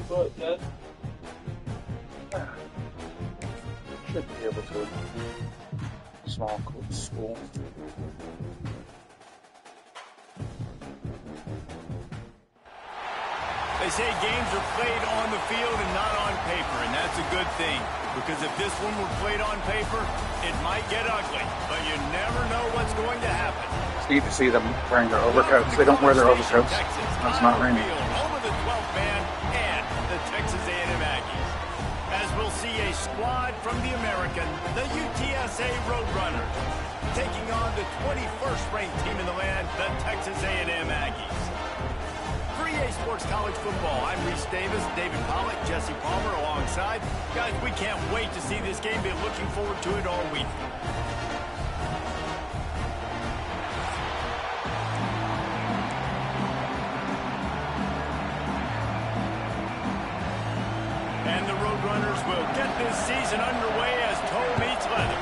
But that should be able to. Small school. They say games are played on the field and not on paper, and that's a good thing. Because if this one were played on paper, it might get ugly. But you never know what's going to happen. It's neat to see them wearing their overcoats. They don't wear their overcoats. It's not raining. Home of the 12th man and the Texas A&M Aggies. As we'll see a squad from the American, the UTSA Roadrunners, taking on the 21st ranked team in the land, the Texas A&M Aggies. For EA Sports College Football, I'm Reese Davis, David Pollack, Jesse Palmer alongside. Guys, we can't wait to see this game. Been looking forward to it all week. And the Roadrunners will get this season underway as toe meets leather.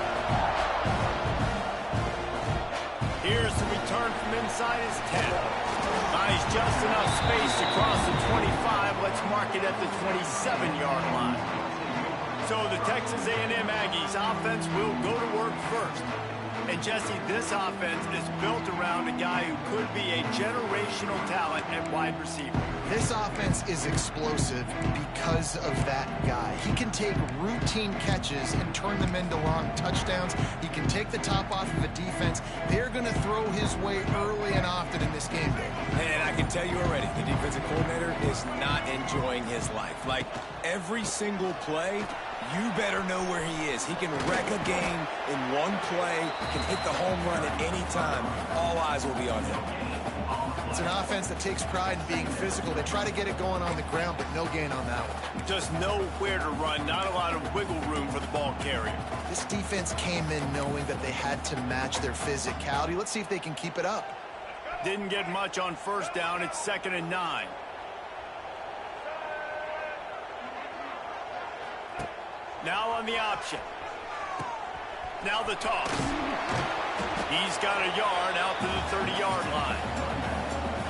Here's the return from inside his 10. Nice, just enough space to cross the 25. Let's mark it at the 27-yard line. So the Texas A&M Aggies offense will go to work first. And Jesse, this offense is built around a guy who could be a generational talent at wide receiver. This offense is explosive because of that guy. He can take routine catches and turn them into long touchdowns. He can take the top off of a defense. They're going to throw his way early and often in this game, Dave. And I can tell you already, the defensive coordinator is not enjoying his life. Like, every single play, you better know where he is. He can wreck a game in one play, can hit the home run at any time. All eyes will be on him. It's an offense that takes pride in being physical. They try to get it going on the ground, but no gain on that one. Just know where to run, not a lot of wiggle room for the ball carrier. This defense came in knowing that they had to match their physicality. Let's see if they can keep it up. Didn't get much on first down. It's 2nd and 9. Now on the option. Now the toss. He's got a yard out to the 30-yard line.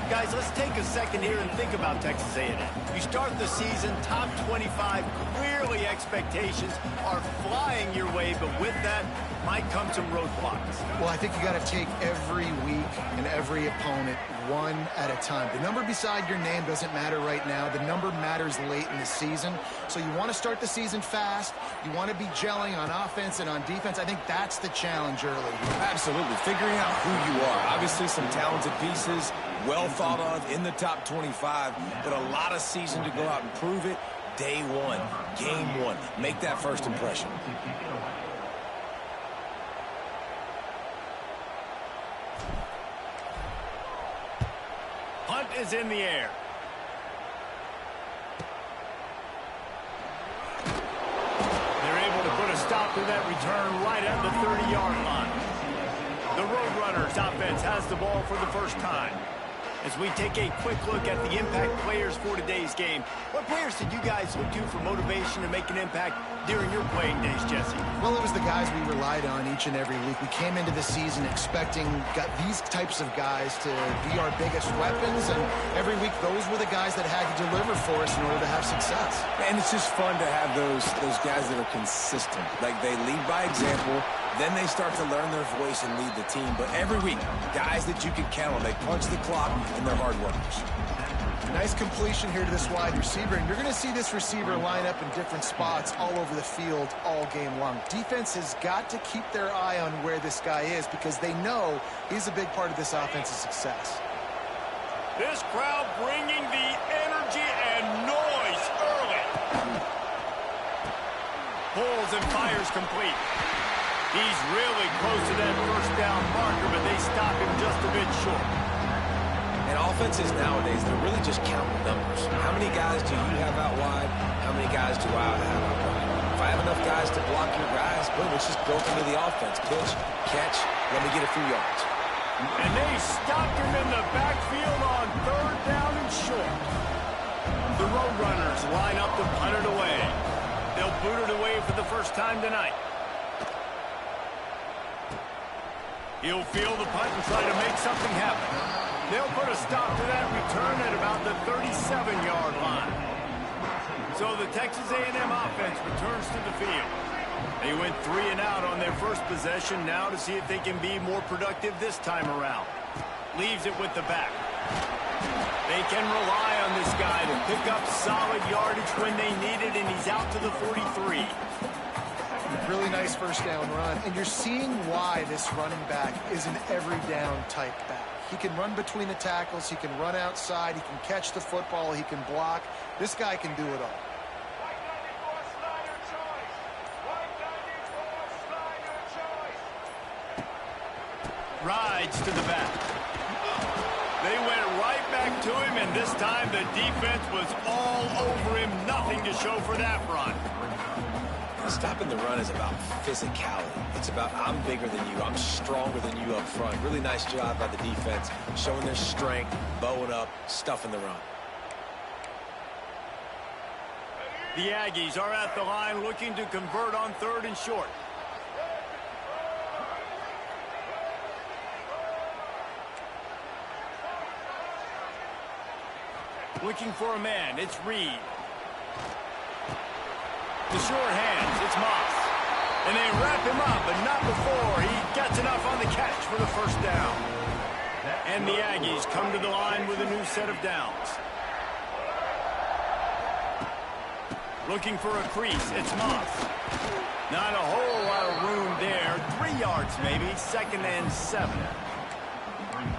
Guys, let's take a second here and think about Texas A&M. You start the season top 25. Clearly expectations are flying your way, but with that might come some roadblocks. Well, I think you got to take every week and every opponent one at a time. The number beside your name doesn't matter right now. The number matters late in the season. So you want to start the season fast. You want to be gelling on offense and on defense. I think that's the challenge early. Absolutely. Figuring out who you are. Obviously some talented pieces, well thought of in the top 25, but a lot of season to go out and prove it. Day one, game one. Make that first impression. Hunt is in the air. They're able to put a stop to that return right at the 30-yard line. The Roadrunners offense has the ball for the first time. As we take a quick look at the impact players for today's game, what players did you guys look to for motivation to make an impact during your playing days, Jesse? Well, it was the guys we relied on each and every week. We came into the season expecting these types of guys to be our biggest weapons, and every week those were the guys that had to deliver for us in order to have success. And it's just fun to have those guys that are consistent. Like, they lead by example, then they start to learn their voice and lead the team. But every week, guys that you can count on, they punch the clock, and they're hard workers. Nice completion here to this wide receiver, and you're going to see this receiver line up in different spots all over the field all game long. Defense has got to keep their eye on where this guy is because they know he's a big part of this offense's success. This crowd bringing the energy and noise early. Pulls and fires complete. He's really close to that first down marker, but they stop him just a bit short. And offenses nowadays, they're really just counting numbers. How many guys do you have out wide? How many guys do I have out wide? If I have enough guys to block your guys, boom, it's just built into the offense. Pitch, catch, let me get a few yards. And they stopped him in the backfield on third down and short. The Roadrunners line up to punt it away. They'll boot it away for the first time tonight. He'll field the punt and try to make something happen. They'll put a stop to that return at about the 37-yard line. So the Texas A&M offense returns to the field. They went 3 and out on their first possession. Now to see if they can be more productive this time around. Leaves it with the back. They can rely on this guy to pick up solid yardage when they need it, and he's out to the 43. Really nice first down run, and you're seeing why this running back is an every down type back. He can run between the tackles, he can run outside, he can catch the football, he can block. This guy can do it all. Rides to the back. They went right back to him, and this time the defense was all over him. Nothing to show for that run. Stopping the run is about physicality. It's about I'm bigger than you. I'm stronger than you up front. Really nice job by the defense, showing their strength, bowing up, stuffing the run. The Aggies are at the line looking to convert on third and short. Looking for a man. It's Reed. The short hands, it's Moss. And they wrap him up, but not before he gets enough on the catch for the first down. And the Aggies come to the line with a new set of downs. Looking for a crease, it's Moss. Not a whole lot of room there. 3 yards maybe, 2nd and 7.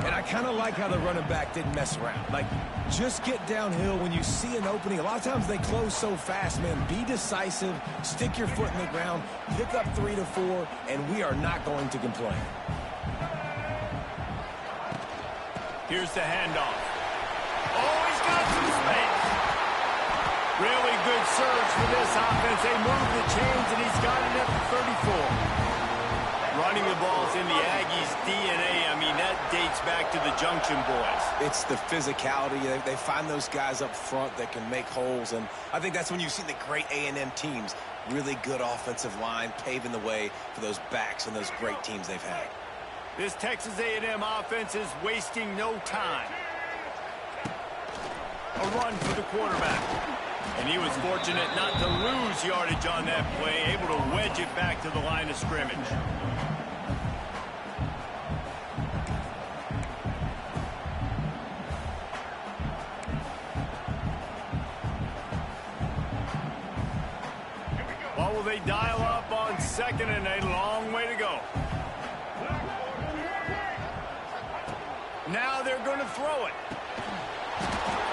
And I kind of like how the running back didn't mess around. Like, just get downhill when you see an opening. A lot of times they close so fast, man. Be decisive, stick your foot in the ground, pick up 3 to 4, and we are not going to complain. Here's the handoff. Oh, he's got some space. Really good surge for this offense. They move the chains, and he's got it at the 34. Running the ball's in the Aggies' DNA. I mean, that dates back to the Junction Boys. It's the physicality. They find those guys up front that can make holes, and I think that's when you see the great A&M teams. Really good offensive line, paving the way for those backs and those great teams they've had. This Texas A&M offense is wasting no time. A run for the quarterback. And he was fortunate not to lose yardage on that play, able to wedge it back to the line of scrimmage. What will they dial up on 2nd and a long way to go? Now they're going to throw it.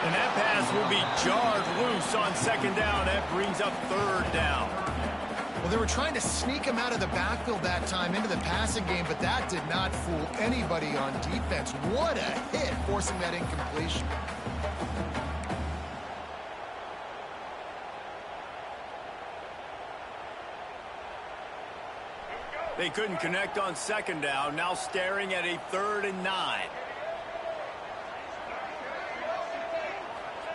And that pass will be jarred loose on 2nd down. That brings up 3rd down. Well, they were trying to sneak him out of the backfield that time into the passing game, but that did not fool anybody on defense. What a hit, forcing that incompletion. They couldn't connect on 2nd down. Now staring at a 3rd and 9.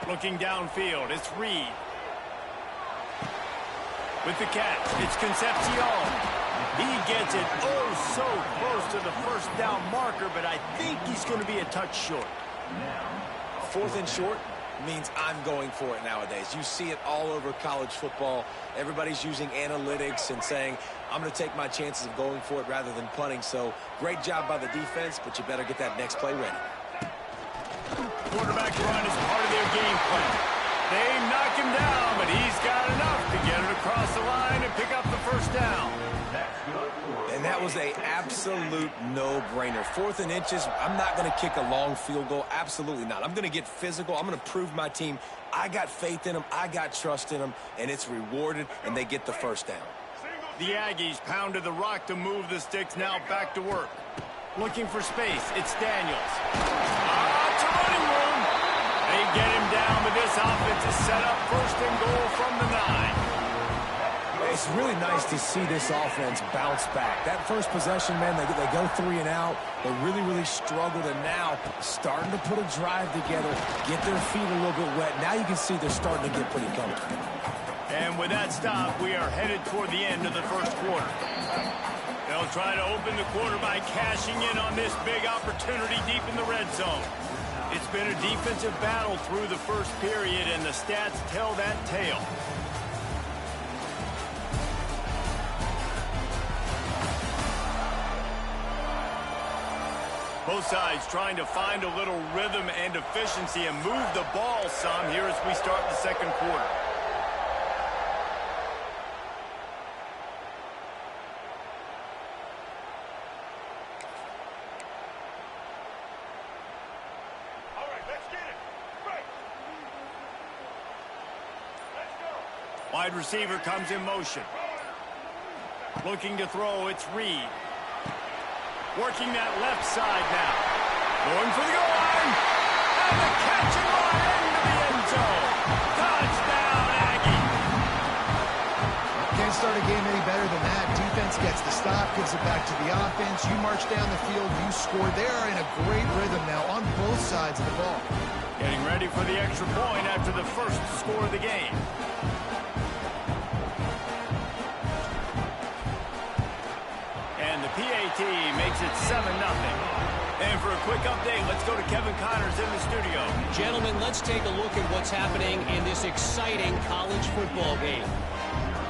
Looking downfield, it's Reed. With the catch, it's Concepcion. He gets it oh so close to the first down marker, but I think he's going to be a touch short. 4th and short means I'm going for it nowadays. You see it all over college football. Everybody's using analytics and saying, I'm going to take my chances of going for it rather than punting. So great job by the defense, but you better get that next play ready. quarterback run is part of their game plan. They knock him down, but he's got enough to get it across the line and pick up the first down. And that was an absolute no-brainer. 4th and inches, I'm not going to kick a long field goal. Absolutely not. I'm going to get physical. I'm going to prove my team I got faith in them, I got trust in them, and it's rewarded, and they get the first down. The Aggies pounded the rock to move the sticks, now back to work. Looking for space, it's Daniels. It's a running room. They get him down, but this offense is set up 1st and goal from the 9. It's really nice to see this offense bounce back. That first possession, man, they go 3 and out. They really struggled, and now starting to put a drive together, get their feet a little bit wet. Now you can see they're starting to get pretty comfortable. And with that stop, we are headed toward the end of the first quarter. They'll try to open the quarter by cashing in on this big opportunity deep in the red zone. It's been a defensive battle through the first period, and the stats tell that tale. Both sides trying to find a little rhythm and efficiency and move the ball some here as we start the second quarter. All right, let's get it. Right. Let's go. Wide receiver comes in motion. Looking to throw, it's Reed. Working that left side now. Going for the goal line. And the catch and run into the end zone. Touchdown, Aggie. Can't start a game any better than that. Defense gets the stop, gives it back to the offense. You march down the field, you score. They are in a great rhythm now on both sides of the ball. Getting ready for the extra point after the first score of the game. And the PAT makes it 7-0. And for a quick update, let's go to Kevin Connors in the studio. Gentlemen, let's take a look at what's happening in this exciting college football game.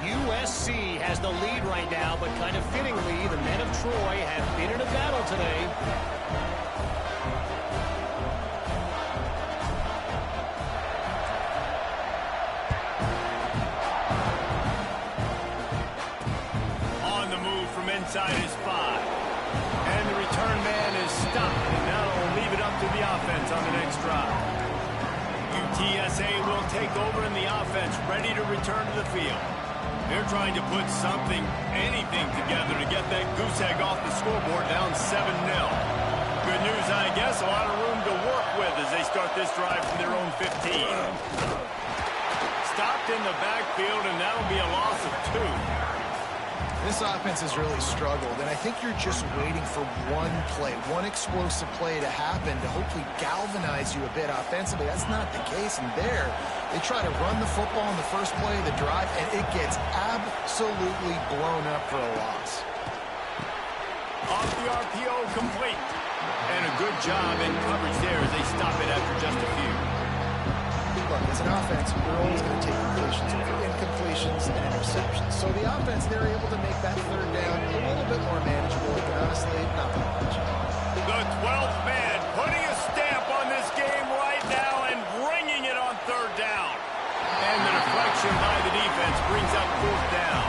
USC has the lead right now, but kind of fittingly, the men of Troy have been in a battle today. Inside his 5. And the return man is stopped. And now will leave it up to the offense on the next drive. UTSA will take over in the offense, ready to return to the field. They're trying to put something, anything together to get that goose egg off the scoreboard down 7-0. Good news, I guess, a lot of room to work with as they start this drive from their own 15. Stopped in the backfield, and that'll be a loss of 2. This offense has really struggled, and I think you're just waiting for one play, one explosive play to happen to hopefully galvanize you a bit offensively. That's not the case, and there, they try to run the football in the first play of the drive, and it gets absolutely blown up for a loss. Off the RPO, complete. And a good job in coverage there as they stop it after just a few. Look, as an offense, we're always going to take completions over incompletions and interceptions. So the offense, they're able to make that 3rd down a little bit more manageable, but honestly, not that much. The 12th man putting a stamp on this game right now and bringing it on 3rd down. And the deflection by the defense brings up 4th down.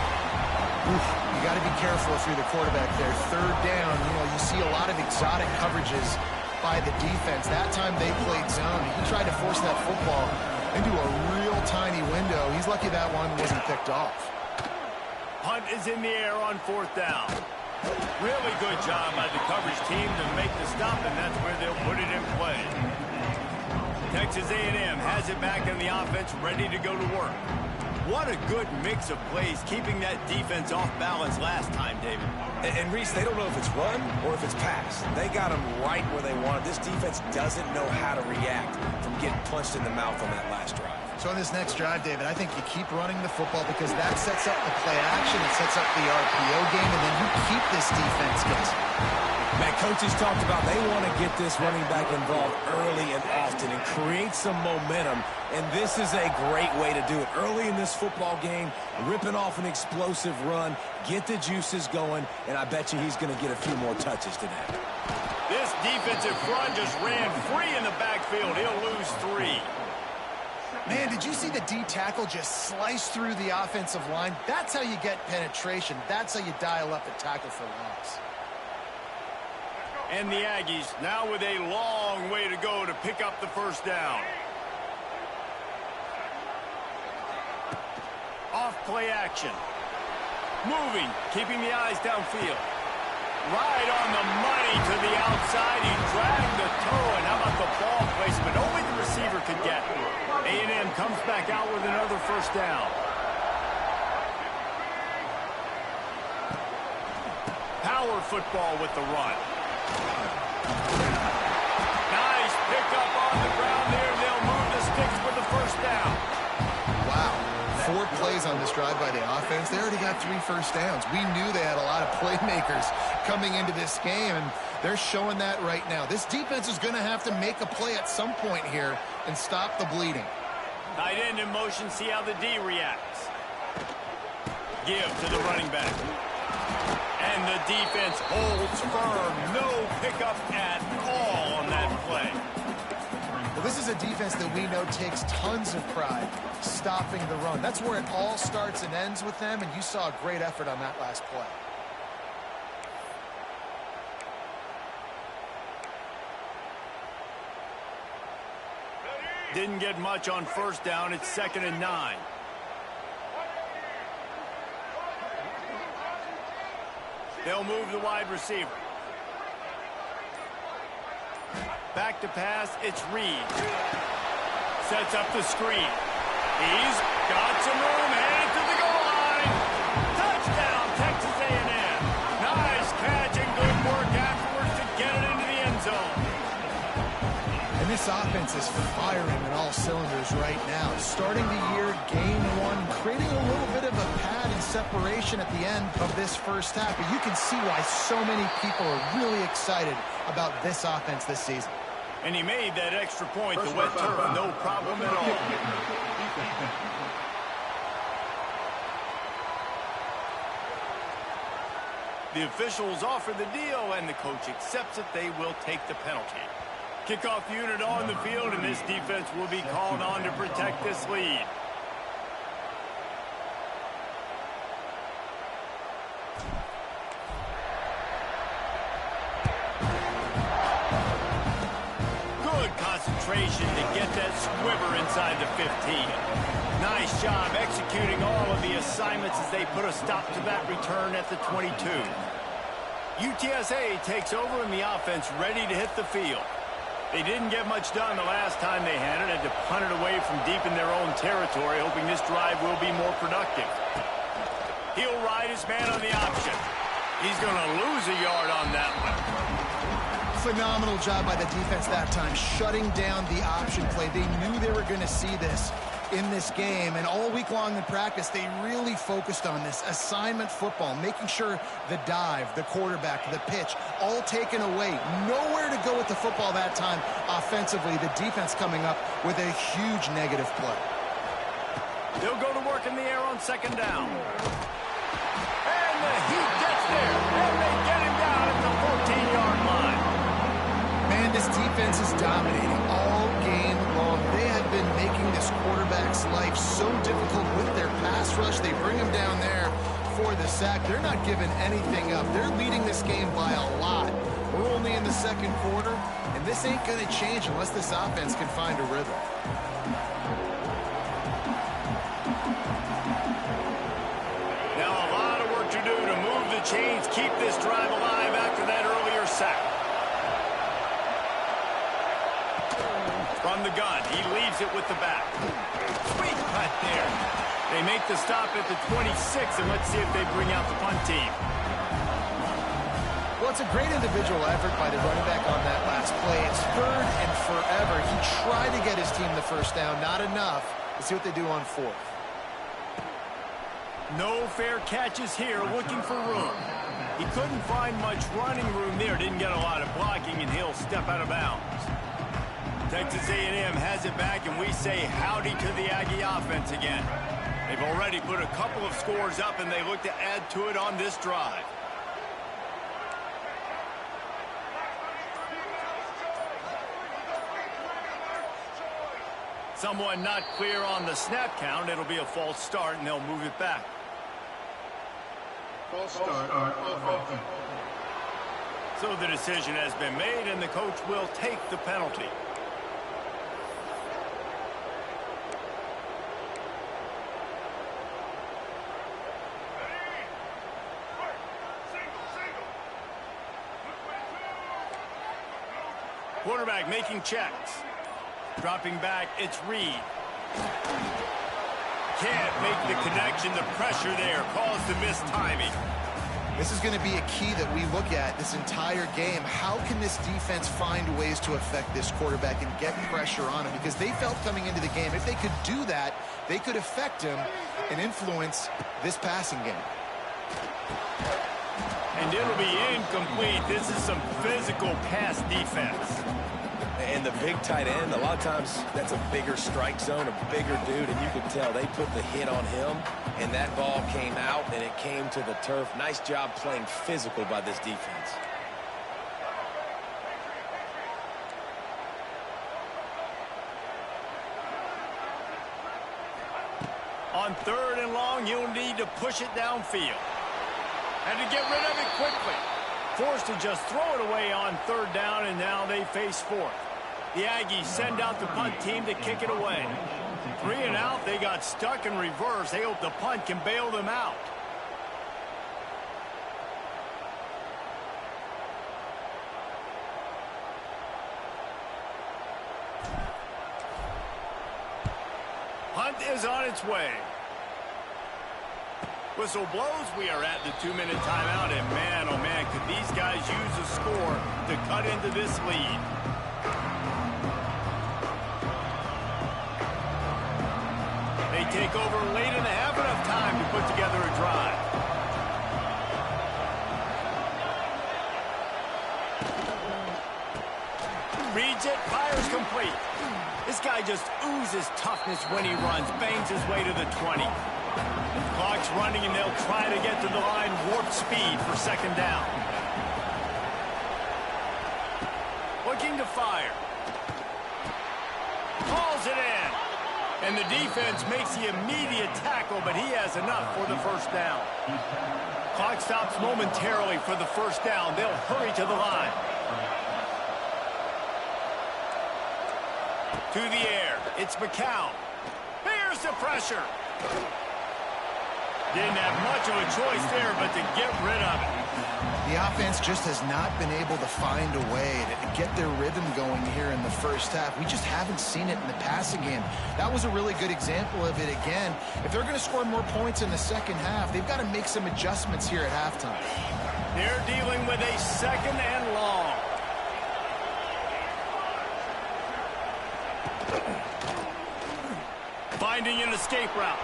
You got to be careful if you're the quarterback there. 3rd down, you see a lot of exotic coverages by the defense. That time they played zone. He tried to force that football into a real tiny window. He's lucky that one wasn't picked off. Punt is in the air on 4th down. Really good job by the coverage team to make the stop, and that's where they'll put it in play. Texas A&M has it back in the offense, ready to go to work. What a good mix of plays, keeping that defense off balance last time, David. And Reese, they don't know if it's run or if it's pass. They got them right where they want. This defense doesn't know how to react from getting punched in the mouth on that last drive. So on this next drive, David, I think you keep running the football because that sets up the play action, it sets up the RPO game, and then you keep this defense guessing. Man, coaches talked about they want to get this running back involved early and often and create some momentum, and this is a great way to do it. Early in this football game, ripping off an explosive run, get the juices going, and I bet you he's going to get a few more touches today. This This defensive front just ran free in the backfield. He'll lose 3. Man, did you see the D tackle just slice through the offensive line? That's how you get penetration. That's how you dial up the tackle for loss. And the Aggies now with a long way to go to pick up the first down. Off play action. Moving, keeping the eyes downfield. Right on the money to the outside. He dragged the toe, and how about the ball placement? Only the receiver could get. A&M comes back out with another first down. Power football with the run. Nice pickup on the ground there. They'll move the sticks with the first down. Wow. 4 plays on this drive by the offense. They already got 3 first downs. We knew they had a lot of playmakers coming into this game, and they're showing that right now. This defense is going to have to make a play at some point here and stop the bleeding. Tight end in motion. See how the D reacts. Give to the running back. And the defense holds firm. No pickup at all on that play. Well, this is a defense that we know takes tons of pride stopping the run. That's where it all starts and ends with them, and you saw a great effort on that last play. Didn't get much on first down. It's 2nd and 9. They'll move the wide receiver. Back to pass, it's Reed. Sets up the screen. He's got some room, headed to the goal line. Touchdown, Texas A&M. Nice catch and good work afterwards to get it into the end zone. And this offense is firing on all cylinders right now. Starting the year, game 1, creating a little bit of a pad and separation at the end of this first half. But you can see why so many people are really excited about this offense this season. And he made that extra point, the wet turf, no problem at all. The officials offer the deal, and the coach accepts it. They will take the penalty. Kickoff unit on the field, and this defense will be called on to protect this lead. Concentration to get that squiver inside the 15. Nice job executing all of the assignments as they put a stop to that return at the 22. UTSA takes over in the offense, ready to hit the field. They didn't get much done the last time they had it, had to punt it away from deep in their own territory, hoping this drive will be more productive. He'll ride his man on the option. He's going to lose a yard on that one. Phenomenal job by the defense that time, shutting down the option play. They knew they were going to see this in this game, and all week long in practice, they really focused on this assignment football, making sure the dive, the quarterback, the pitch, all taken away. Nowhere to go with the football that time offensively. The defense coming up with a huge negative play. They'll go to work in the air on 2nd down. And the Heat gets there, and they get him down at the 14-yard line. Man, this defense is dominating all game long. They have been making this quarterback's life so difficult with their pass rush. They bring him down there for the sack. They're not giving anything up. They're leading this game by a lot. We're only in the 2nd quarter, and this ain't going to change unless this offense can find a rhythm. Now a lot of work to do to move the chains, keep this drive alive after that earlier sack. From the gun, he leaves it with the back. Sweet cut there. They make the stop at the 26, and let's see if they bring out the punt team. Well, it's a great individual effort by the running back on that last play. It's 3rd and forever. He tried to get his team the first down, not enough. Let's see what they do on 4th. No fair catches here, looking for room. He couldn't find much running room there, didn't get a lot of blocking, and he'll step out of bounds. Texas A&M has it back, and we say howdy to the Aggie offense again. They've already put a couple of scores up, and they look to add to it on this drive. Someone not clear on the snap count. It'll be a false start, and they'll move it back. False start. Offense. So the decision has been made, and the coach will take the penalty. Quarterback making checks. Dropping back, it's Reed. Can't make the connection. The pressure there caused the missed timing. This is going to be a key that we look at this entire game. How can this defense find ways to affect this quarterback and get pressure on him? Because they felt coming into the game, if they could do that, they could affect him and influence this passing game. And it'll be incomplete. This is some physical pass defense. And the big tight end, a lot of times that's a bigger strike zone, a bigger dude, and you can tell they put the hit on him, and that ball came out, and it came to the turf. Nice job playing physical by this defense. On 3rd and long, you'll need to push it downfield. And to get rid of it quickly. Forced to just throw it away on 3rd down, and now they face 4th. The Aggies send out the punt team to kick it away. 3 and out, they got stuck in reverse. They hope the punt can bail them out. Punt is on its way. Whistle blows. We are at the 2-minute timeout, and man, oh man, could these guys use a score to cut into this lead. They take over late and have enough time to put together a drive. Reads it, fires complete. This guy just oozes toughness when he runs, bangs his way to the 20. Clock's running, and they'll try to get to the line, warp speed for 2nd down. Looking to fire. Calls it in. And the defense makes the immediate tackle, but he has enough for the 1st down. Clock stops momentarily for the 1st down. They'll hurry to the line. To the air. It's McCown. Here's the pressure. Didn't have much of a choice there, but to get rid of it. The offense just has not been able to find a way to get their rhythm going here in the 1st half. We just haven't seen it in the passing game. That was a really good example of it again. If they're going to score more points in the 2nd half, they've got to make some adjustments here at halftime. They're dealing with a 2nd and long. Finding an escape route.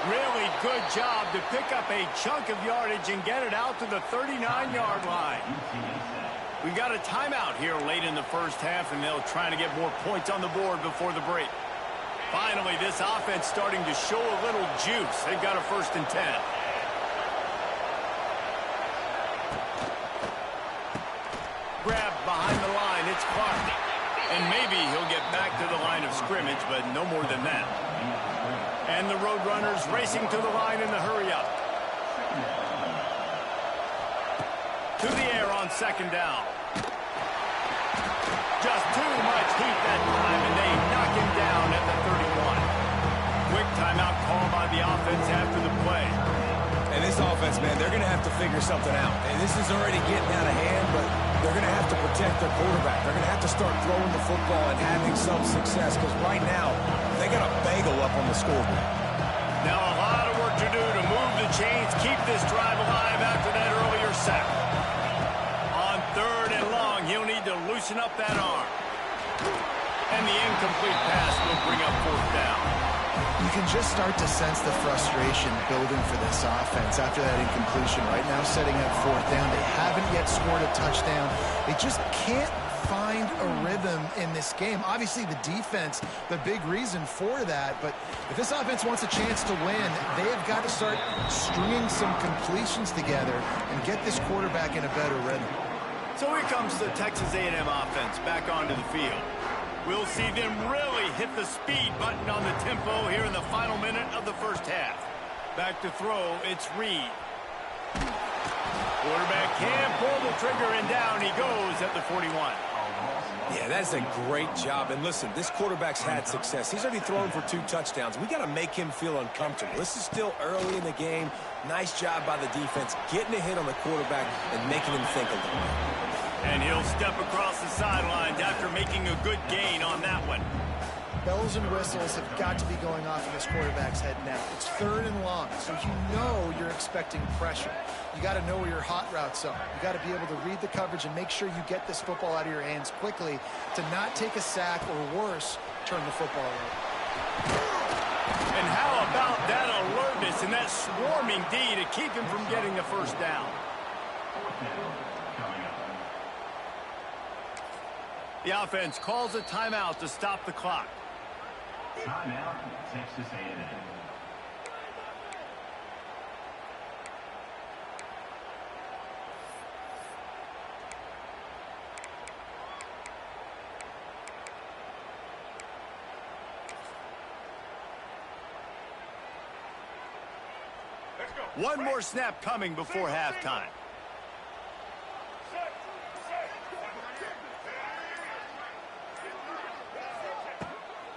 Really good job to pick up a chunk of yardage and get it out to the 39-yard line. We've got a timeout here late in the 1st half, and they'll try to get more points on the board before the break. Finally, this offense starting to show a little juice. They've got a 1st and 10. Grab behind the line. It's Clark. And maybe he'll get back to the line of scrimmage, but no more than that. And the Roadrunners racing to the line in the hurry-up. To the air on 2nd down. Just too much heat that time, and they knock him down at the 31. Quick timeout call by the offense after the play. And this offense, man, they're going to have to figure something out. And this is already getting out of hand, but they're going to have to protect their quarterback. They're going to have to start throwing the football and having some success, because right now, they got a bagel up on the scoreboard. Now a lot of work to do to move the chains, keep this drive alive after that earlier sack. On 3rd and long, he'll need to loosen up that arm. And the incomplete pass will bring up 4th down. You can just start to sense the frustration building for this offense after that incompletion. Right now, setting up 4th down. They haven't yet scored a touchdown. They just can't find a rhythm in this game. Obviously, the defense, the big reason for that. But if this offense wants a chance to win, they have got to start stringing some completions together and get this quarterback in a better rhythm. So here comes the Texas A&M offense back onto the field. We'll see them really hit the speed button on the tempo here in the final minute of the first half. Back to throw, it's Reed. Quarterback can't pull the trigger, and down he goes at the 41. Yeah, that's a great job. And listen, this quarterback's had success. He's already thrown for 2 touchdowns. We got to make him feel uncomfortable. This is still early in the game. Nice job by the defense, getting a hit on the quarterback and making him think a little bit. And he'll step across the sidelines after making a good gain on that one. Bells and whistles have got to be going off in this quarterback's head now. It's 3rd and long, so you know you're expecting pressure. You got to know where your hot routes are. You got to be able to read the coverage and make sure you get this football out of your hands quickly to not take a sack or worse, turn the football over. And how about that alertness and that swarming D to keep him from getting the first down? The offense calls a timeout to stop the clock. Timeout, Texas A&M. One more snap coming before halftime.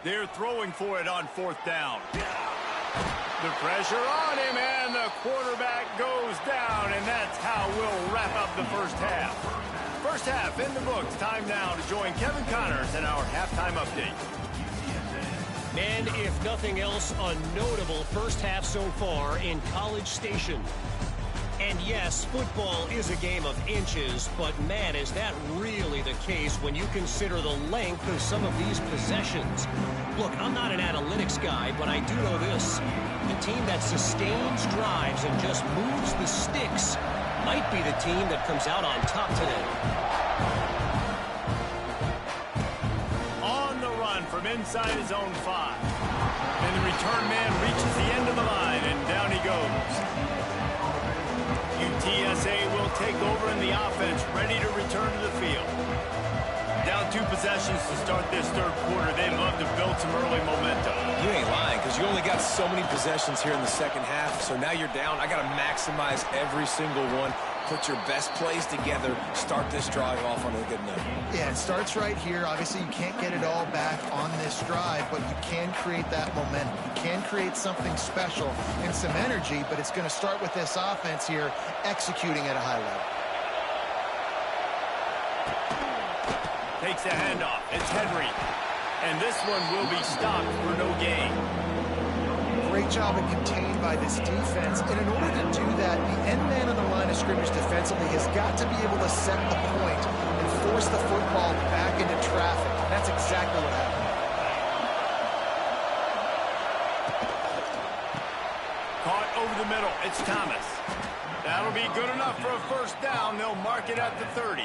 They're throwing for it on 4th down. The pressure on him, and the quarterback goes down, and that's how we'll wrap up the first half. First half in the books. Time now to join Kevin Connors in our halftime update. And if nothing else, a notable first half so far in College Station. And yes, football is a game of inches, but man, is that really the case when you consider the length of some of these possessions. Look, I'm not an analytics guy, but I do know this. The team that sustains drives and just moves the sticks might be the team that comes out on top today. On the run from inside his own 5. And the return man reaches the end of the line, and down he goes. UTSA will take over in the offense, ready to return to the field. Down 2 possessions to start this 3rd quarter. They'd love to build some early momentum. You ain't lying, because you only got so many possessions here in the second half, so now you're down. I got to maximize every single one. Put your best plays together. Start this drive off on a good note. Yeah, it starts right here. Obviously, you can't get it all back on this drive, but you can create that momentum. You can create something special and some energy, but it's going to start with this offense here executing at a high level. Takes a handoff. It's Henry. And this one will be stopped for no gain. Great job of contained by this defense. And in order to do that, the end man on the line of scrimmage defensively has got to be able to set the point and force the football back into traffic. And that's exactly what happened. Caught over the middle. It's Thomas. That'll be good enough for a first down. They'll mark it at the 30.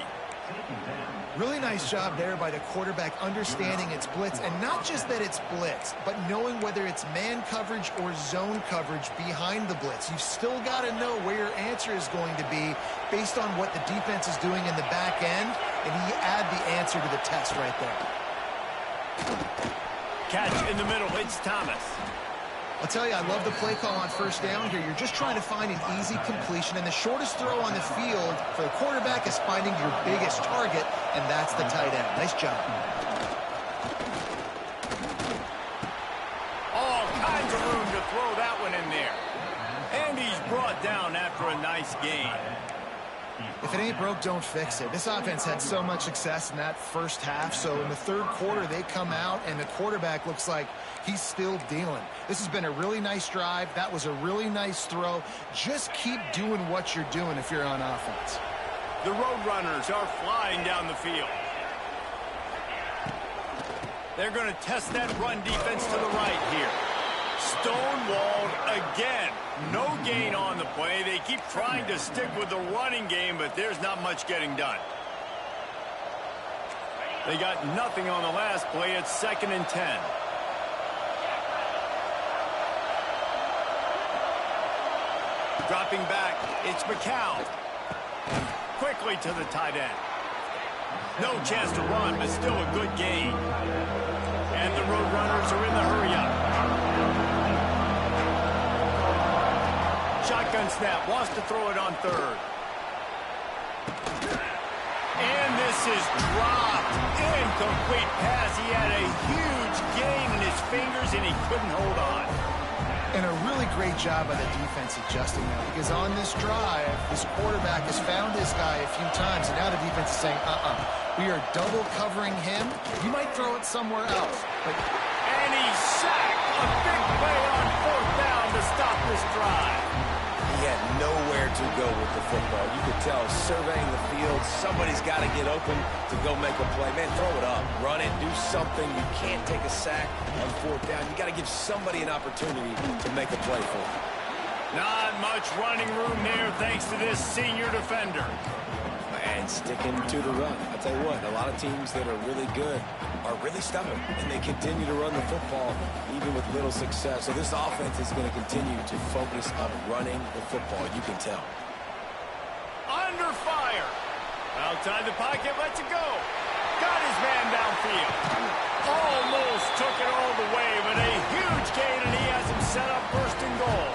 Really nice job there by the quarterback understanding it's blitz, and not just that it's blitz, but knowing whether it's man coverage or zone coverage behind the blitz. You've still got to know where your answer is going to be based on what the defense is doing in the back end, and he add the answer to the test right there. Catch in the middle. It's Thomas. I'll tell you, I love the play call on first down here. You're just trying to find an easy completion, and the shortest throw on the field for the quarterback is finding your biggest target, and that's the tight end. Nice job. All kinds of room to throw that one in there. And he's brought down after a nice gain. If it ain't broke, don't fix it. This offense had so much success in that first half, so in the 3rd quarter, they come out, and the quarterback looks like he's still dealing. This has been a really nice drive. That was a really nice throw. Just keep doing what you're doing if you're on offense. The Roadrunners are flying down the field. They're going to test that run defense to the right here. Stonewalled again. No gain on the play. They keep trying to stick with the running game, but there's not much getting done. They got nothing on the last play. It's 2nd and 10. Dropping back, it's McCown. Quickly to the tight end. No chance to run, but still a good gain. And the Roadrunners are in the hurry-up. Shotgun snap, wants to throw it on third. And this is dropped. Incomplete pass. He had a huge gain in his fingers, and he couldn't hold on. And a really great job by the defense adjusting that, because on this drive, this quarterback has found his guy a few times, and now the defense is saying, we are double covering him. You might throw it somewhere else. And he's sacked. A big play on fourth down to stop this drive. He had nowhere to go with the football. You could tell, surveying the field, somebody's got to get open to go make a play. Man, throw it up, run it, do something. You can't take a sack on fourth down. You got to give somebody an opportunity to make a play for him. Not much running room there thanks to this senior defender. And sticking to the run. I'll tell you what, a lot of teams that are really good are really stubborn, and they continue to run the football even with little success. So this offense is going to continue to focus on running the football, you can tell. Under fire. Outside the pocket, lets it go. Got his man downfield. Almost took it all the way, but a huge gain, and he has him set up first and goal.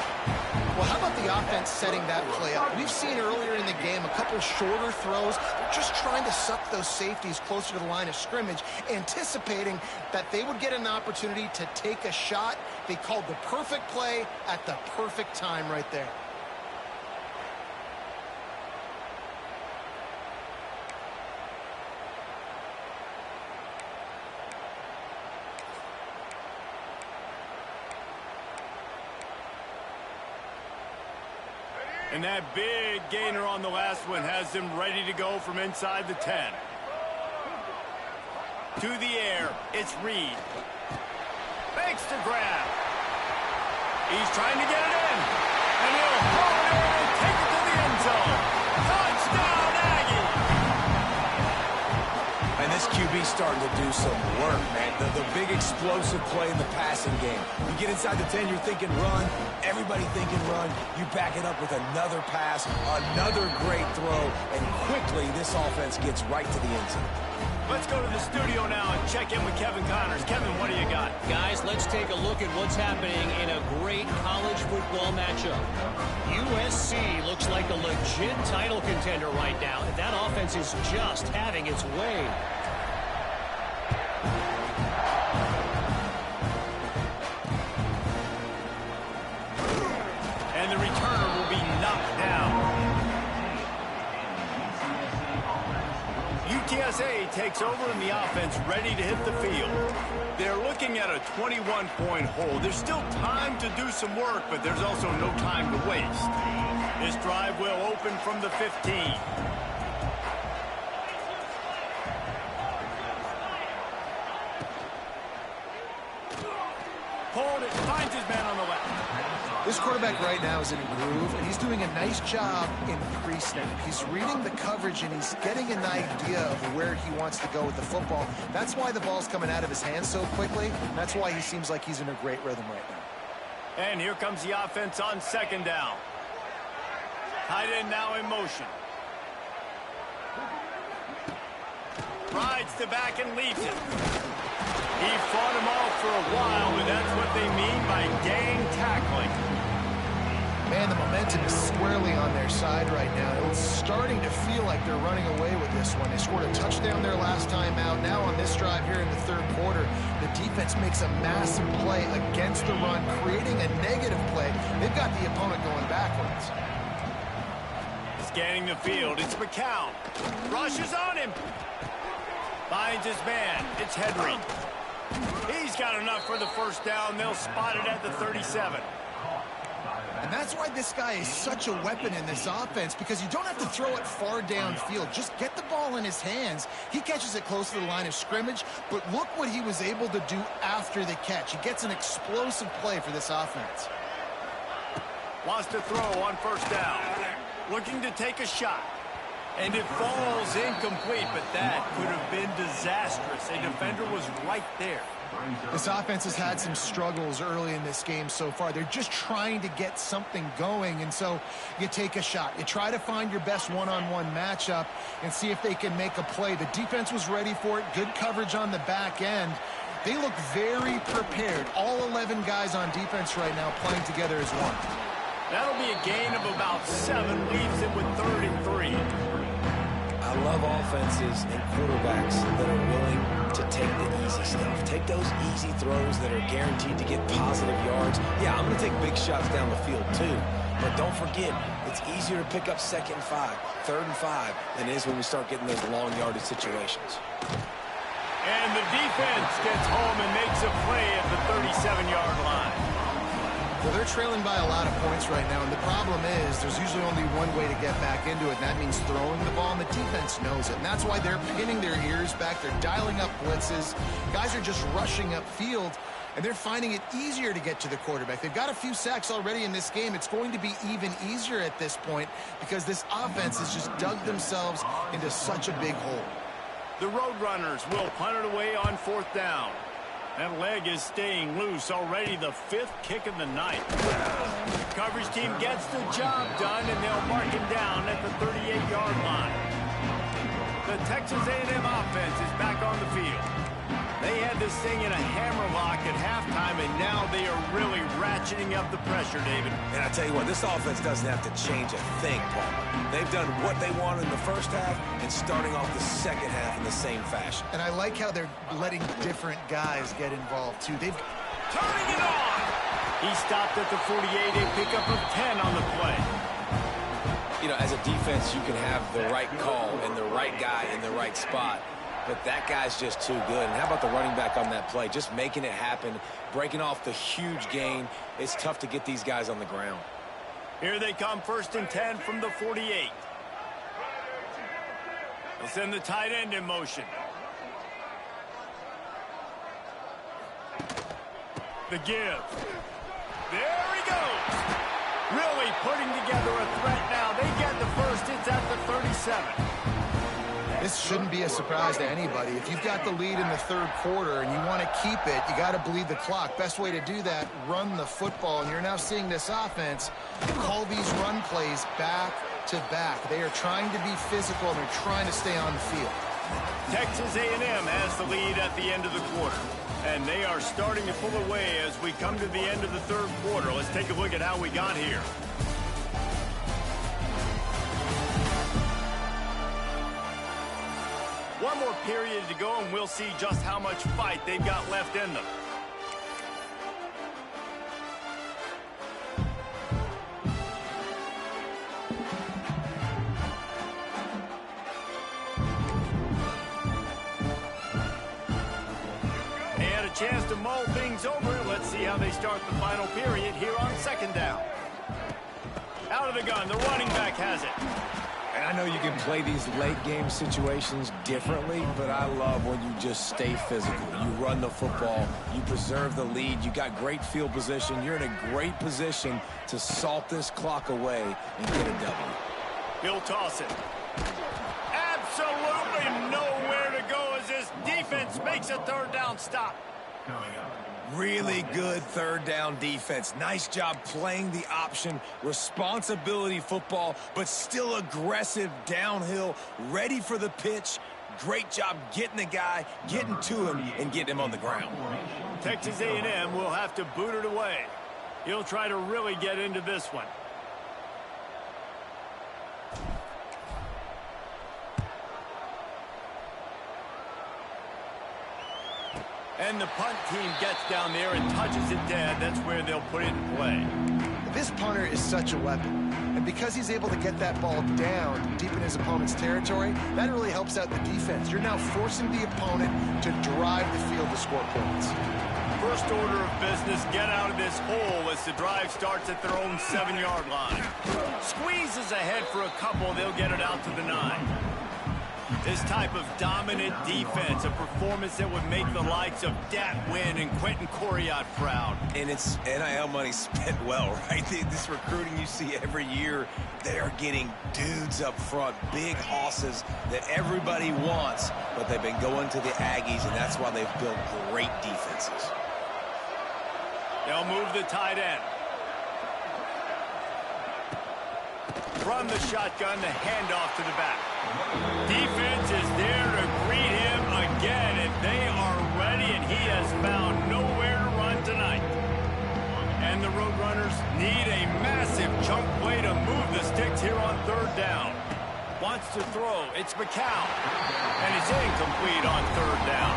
Well, how about the offense setting that play up? We've seen earlier in the game a couple shorter throws. They're just trying to suck those safeties closer to the line of scrimmage, anticipating that they would get an opportunity to take a shot. They called the perfect play at the perfect time right there. And that big gainer on the last one has him ready to go from inside the 10. To the air, it's Reed. Makes the grab. He's trying to get it in. And he'll haul it in and take it to the end zone. Touchdown, Aggie! And this QB's starting to do some work, man. The big explosive play in the passing game. You get inside the 10, you're thinking run. Everybody thinking run. You back it up with another pass, another great throw, and quickly this offense gets right to the end zone. Let's go to the studio now and check in with Kevin Connors. Kevin, what do you got? Guys, let's take a look at what's happening in a great college football matchup. USC looks like a legit title contender right now. That offense is just having its way. And the returner will be knocked down. UTSA takes over in the offense, ready to hit the field. They're looking at a 21-point hold. There's still time to do some work, but there's also no time to waste. This drive will open from the 15. Hold it, finds his man on the left. This quarterback right now is in a groove, and he's doing a nice job in pre-snap. He's reading the coverage, and he's getting an idea of where he wants to go with the football. That's why the ball's coming out of his hands so quickly. That's why he seems like he's in a great rhythm right now. And here comes the offense on second down. Tight end now in motion. Rides the back and leads it. He fought him off for a while, but that's what they mean by gang tackling. Man, the momentum is squarely on their side right now. It's starting to feel like they're running away with this one. They scored a touchdown their last time out. Now on this drive here in the third quarter, the defense makes a massive play against the run, creating a negative play. They've got the opponent going backwards. Scanning the field, it's McCown. Rushes on him. Finds his man, it's Henry. He's got enough for the first down. They'll spot it at the 37. And that's why this guy is such a weapon in this offense, because you don't have to throw it far downfield. Just get the ball in his hands. He catches it close to the line of scrimmage, but look what he was able to do after the catch. He gets an explosive play for this offense. Wants to throw on first down. Looking to take a shot. And it falls incomplete, but that could have been disastrous. A defender was right there. This offense has had some struggles early in this game so far. They're just trying to get something going, and so you take a shot. You try to find your best one-on-one matchup and see if they can make a play. The defense was ready for it. Good coverage on the back end. They look very prepared. All 11 guys on defense right now playing together as one. That'll be a gain of about 7, leaves him with 3rd and 3. I love offenses and quarterbacks that are willing to take the easy stuff. Take those easy throws that are guaranteed to get positive yards. Yeah, I'm going to take big shots down the field too. But don't forget, it's easier to pick up 2nd and 5, 3rd and 5 than it is when we start getting those long yardage situations. And the defense gets home and makes a play at the 37-yard line. Well, they're trailing by a lot of points right now, and the problem is there's usually only one way to get back into it, and that means throwing the ball, and the defense knows it. And that's why they're pinning their ears back. They're dialing up blitzes. Guys are just rushing upfield, and they're finding it easier to get to the quarterback. They've got a few sacks already in this game. It's going to be even easier at this point because this offense has just dug themselves into such a big hole. The Roadrunners will punt it away on 4th down. That leg is staying loose, already the 5th kick of the night. Coverage team gets the job done, and they'll mark him down at the 38-yard line. The Texas A&M offense is back on the field. They had this thing in a hammerlock at halftime, and now they are really ratcheting up the pressure, David. And I tell you what, this offense doesn't have to change a thing, Paul. They've done what they wanted in the first half and starting off the second half in the same fashion. And I like how they're letting different guys get involved, too. They've turning it on. He stopped at the 48, a pickup of 10 on the play. You know, as a defense, you can have the right call and the right guy in the right spot. But that guy's just too good. And how about the running back on that play? Just making it happen, breaking off the huge gain. It's tough to get these guys on the ground. Here they come, 1st and 10 from the 48. They'll send the tight end in motion. The give. There he goes. Really putting together a threat now. They get the first. It's at the 37. This shouldn't be a surprise to anybody. If you've got the lead in the 3rd quarter and you want to keep it, you got to bleed the clock. Best way to do that, run the football. And you're now seeing this offense call these run plays back to back. They are trying to be physical, and they're trying to stay on the field. Texas A&M has the lead at the end of the quarter. And they are starting to pull away as we come to the end of the 3rd quarter. Let's take a look at how we got here. One more period to go, and we'll see just how much fight they've got left in them. They had a chance to mull things over. Let's see how they start the final period here on 2nd down. Out of the gun, the running back has it. And I know you can play these late-game situations differently, but I love when you just stay physical. You run the football, you preserve the lead, you got great field position, you're in a great position to salt this clock away and get a W. He'll toss it. Absolutely nowhere to go as this defense makes a 3rd down stop. Really good 3rd down defense. Nice job playing the option, responsibility football, but still aggressive downhill, ready for the pitch. Great job getting the guy, getting to him, and getting him on the ground. Texas A&M will have to boot it away. He'll try to really get into this one. And the punt team gets down there and touches it dead. That's where they'll put it in play. This punter is such a weapon. And because he's able to get that ball down deep in his opponent's territory, that really helps out the defense. You're now forcing the opponent to drive the field to score points. First order of business, get out of this hole as the drive starts at their own 7-yard line. Squeezes ahead for a couple. They'll get it out to the 9. This type of dominant defense, a performance that would make the likes of Dat Wynn and Quentin Coriat proud. And it's NIL money spent well, right? This recruiting you see every year, they are getting dudes up front, big hosses that everybody wants, but they've been going to the Aggies, and that's why they've built great defenses. They'll move the tight end. From the shotgun, the handoff to the back. Defense is there to greet him again, and they are ready, and he has found nowhere to run tonight. And the Roadrunners need a massive chunk play to move the sticks here on third down. Wants to throw. It's McCown. And he's incomplete on third down.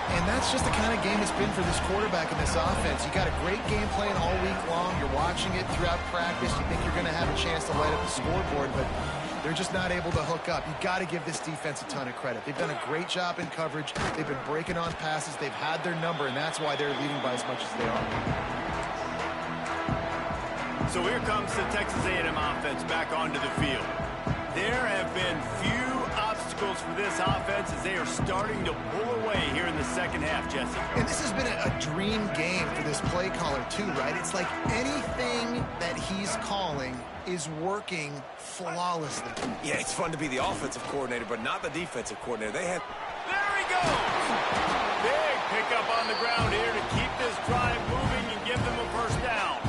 And that's just the kind of game it's been for this quarterback in this offense. You got a great game plan all week long. You're watching it throughout practice. You think you're going to have a chance to light up the scoreboard, but they're just not able to hook up. You got to give this defense a ton of credit. They've done a great job in coverage. They've been breaking on passes. They've had their number, and that's why they're leading by as much as they are. So here comes the Texas A&M offense back onto the field. There have been few obstacles for this offense as they are starting to pull away here in the second half, Jesse. And this has been a dream game for this play caller too, right? It's like anything that he's calling is working flawlessly. Yeah, it's fun to be the offensive coordinator, but not the defensive coordinator. There he goes! Big pickup on the ground here to keep this drive moving and give them a first down.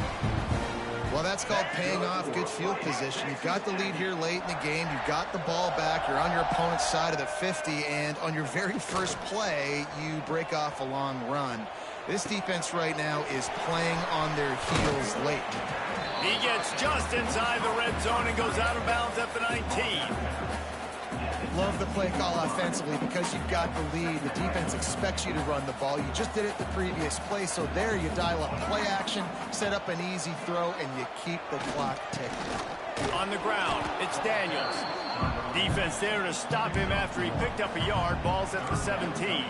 Well, that's called paying off good field position. You've got the lead here late in the game. You've got the ball back. You're on your opponent's side of the 50, and on your very first play, you break off a long run. This defense right now is playing on their heels late. He gets just inside the red zone and goes out of bounds at the 19. Love the play call offensively because you've got the lead. The defense expects you to run the ball. You just did it the previous play, so there you dial up play action, set up an easy throw, and you keep the clock ticking. On the ground, it's Daniels. Defense there to stop him after he picked up a yard. Ball's at the 17.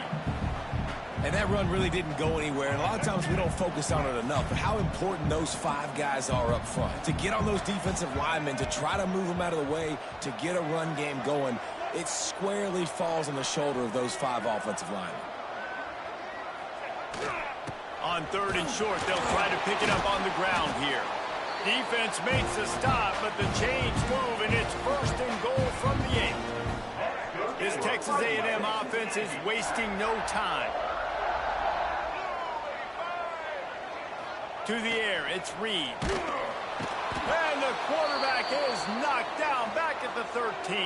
And that run really didn't go anywhere. And a lot of times we don't focus on it enough, but how important those five guys are up front. To get on those defensive linemen, to try to move them out of the way, to get a run game going, it squarely falls on the shoulder of those five offensive linemen. On third and short, they'll try to pick it up on the ground here. Defense makes a stop, but the chains move, and it's first and goal from the 8. This Texas A&M offense is wasting no time. To the air, it's Reed. And the quarterback is knocked down back at the 13.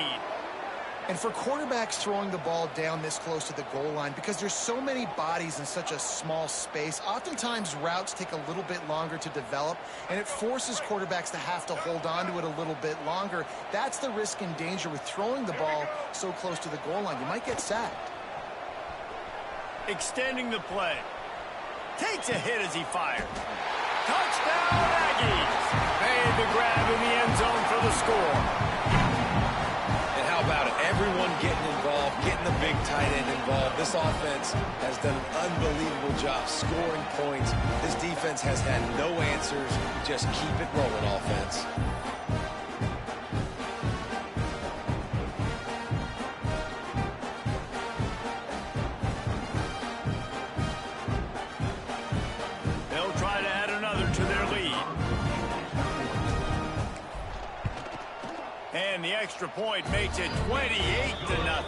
And for quarterbacks throwing the ball down this close to the goal line, because there's so many bodies in such a small space, oftentimes routes take a little bit longer to develop, and it forces quarterbacks to have to hold on to it a little bit longer. That's the risk and danger with throwing the ball so close to the goal line. You might get sacked. Extending the play. Takes a hit as he fired. Touchdown, Aggies! Made the grab in the end zone for the score. And how about it? Everyone getting involved, getting the big tight end involved. This offense has done an unbelievable job scoring points. This defense has had no answers. Just keep it rolling, offense. They'll try to add another to their lead. And the extra point makes it 28-0.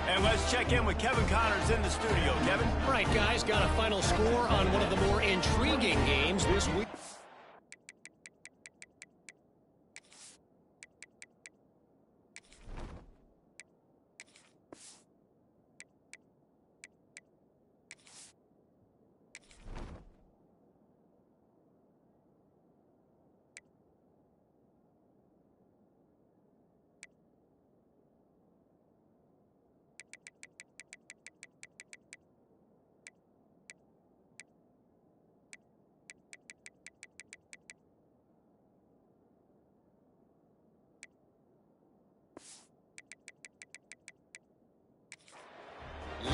And let's check in with Kevin Connors in the studio. Kevin? All right, guys, got a final score on one of the more intriguing games this week.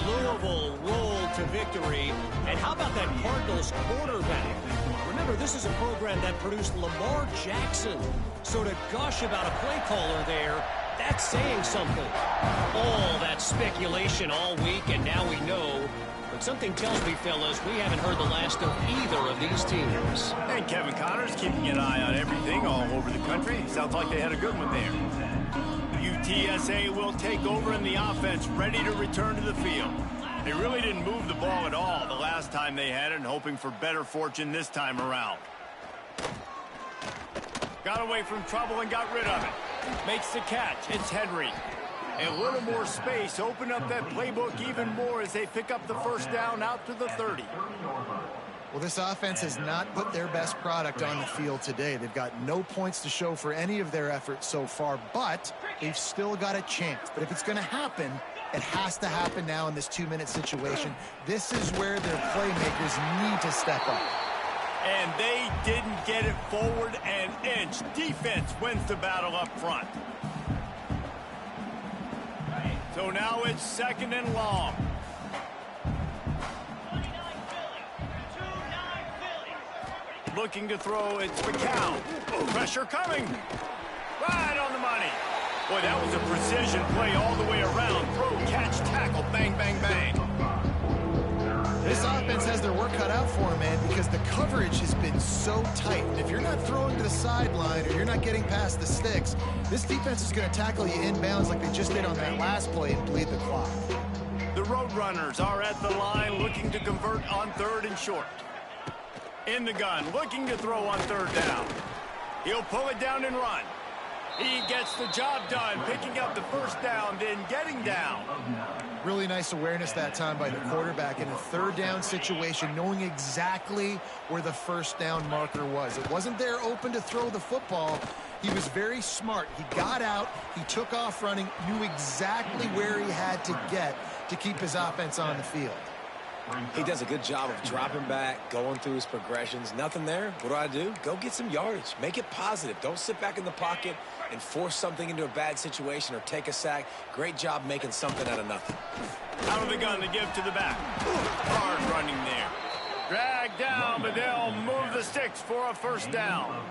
Louisville rolled to victory. And how about that Cardinals quarterback? Remember, this is a program that produced Lamar Jackson. So to gush about a play caller there, That's saying something. All that speculation all week, and now we know. But something tells me, fellas, we haven't heard the last of either of these teams. And Kevin Connors keeping an eye on everything all over the country. Sounds like they had a good one there. UTSA will take over in the offense, ready to return to the field. They really didn't move the ball at all the last time they had it, and hoping for better fortune this time around. Got away from trouble and got rid of it. Makes the catch. It's Henry. A little more space. Open up that playbook even more as they pick up the first down out to the 30. Well, this offense has not put their best product on the field today. They've got no points to show for any of their efforts so far, but they've still got a chance. But if it's going to happen, it has to happen now in this 2-minute situation. This is where their playmakers need to step up. And they didn't get it forward an inch. Defense wins the battle up front. So now it's 2nd and long. Looking to throw, it's McCown. Pressure coming. Right on the money. Boy, that was a precision play all the way around. Throw, catch, tackle, bang, bang, bang. This offense has their work cut out for them, man, because the coverage has been so tight. And if you're not throwing to the sideline or you're not getting past the sticks, this defense is going to tackle you inbounds like they just did on that last play and bleed the clock. The Roadrunners are at the line looking to convert on 3rd and short. In the gun, looking to throw on 3rd down. He'll pull it down and run. He gets the job done, picking up the first down, then getting down. Really nice awareness that time by the quarterback in a 3rd down situation, knowing exactly where the first down marker was. It wasn't there open to throw the football. He was very smart. He got out, he took off running, knew exactly where he had to get to keep his offense on the field. He does a good job of dropping back, going through his progressions. Nothing there. What do? Go get some yardage. Make it positive. Don't sit back in the pocket and force something into a bad situation or take a sack. Great job making something out of nothing. Out of the gun to give to the back. Hard running there. Dragged down, but they'll move the sticks for a first down.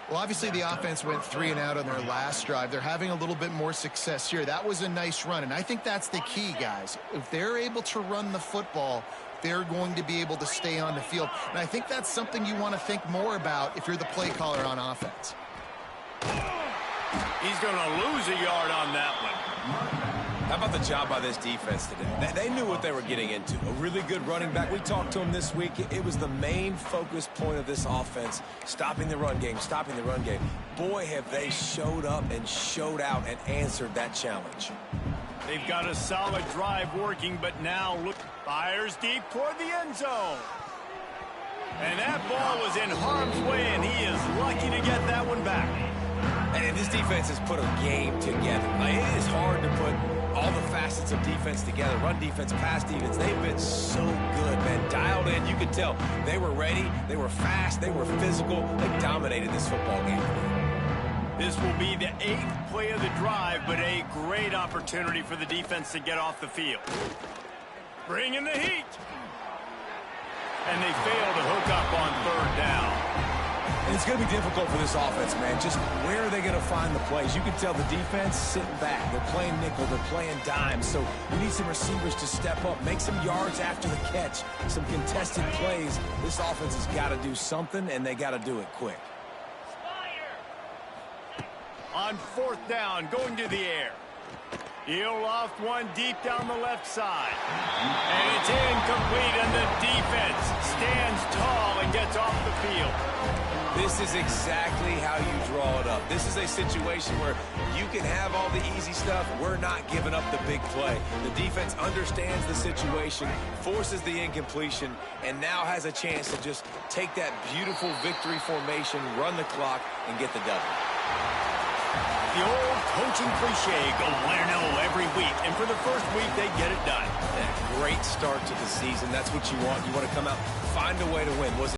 Well, obviously the offense went 3 and out on their last drive. They're having a little bit more success here. That was a nice run, and I think that's the key, guys. If they're able to run the football, they're going to be able to stay on the field. And I think that's something you want to think more about if you're the play caller on offense. He's going to lose a yard on that one. How about the job by this defense today? They knew what they were getting into. A really good running back. We talked to him this week. It was the main focus point of this offense, stopping the run game, stopping the run game. Boy, have they showed up and showed out and answered that challenge. They've got a solid drive working, but now look, fires deep toward the end zone. And that ball was in harm's way, and he is lucky to get that one back. And this defense has put a game together. Like, it is hard to put all the facets of defense together. Run defense, pass defense. They've been so good, man. Dialed in. You could tell they were ready. They were fast. They were physical. They dominated this football game. This will be the 8th play of the drive, but a great opportunity for the defense to get off the field. Bring in the heat. And they fail to hook up on 3rd down. And it's going to be difficult for this offense, man. Just where are they going to find the plays? You can tell the defense sitting back. They're playing nickel. They're playing dime. So we need some receivers to step up, make some yards after the catch, some contested plays. This offense has got to do something, and they got to do it quick. On 4th down, going to the air. He'll loft one deep down the left side. And it's incomplete, and the defense stands tall and gets off the field. This is exactly how you draw it up. This is a situation where you can have all the easy stuff. We're not giving up the big play. The defense understands the situation, forces the incompletion, and now has a chance to just take that beautiful victory formation, run the clock, and get the W. The old coaching cliche, go win or no every week. And for the first week, they get it done. Yeah, great start to the season. That's what you want. You want to come out, find a way to win. Was it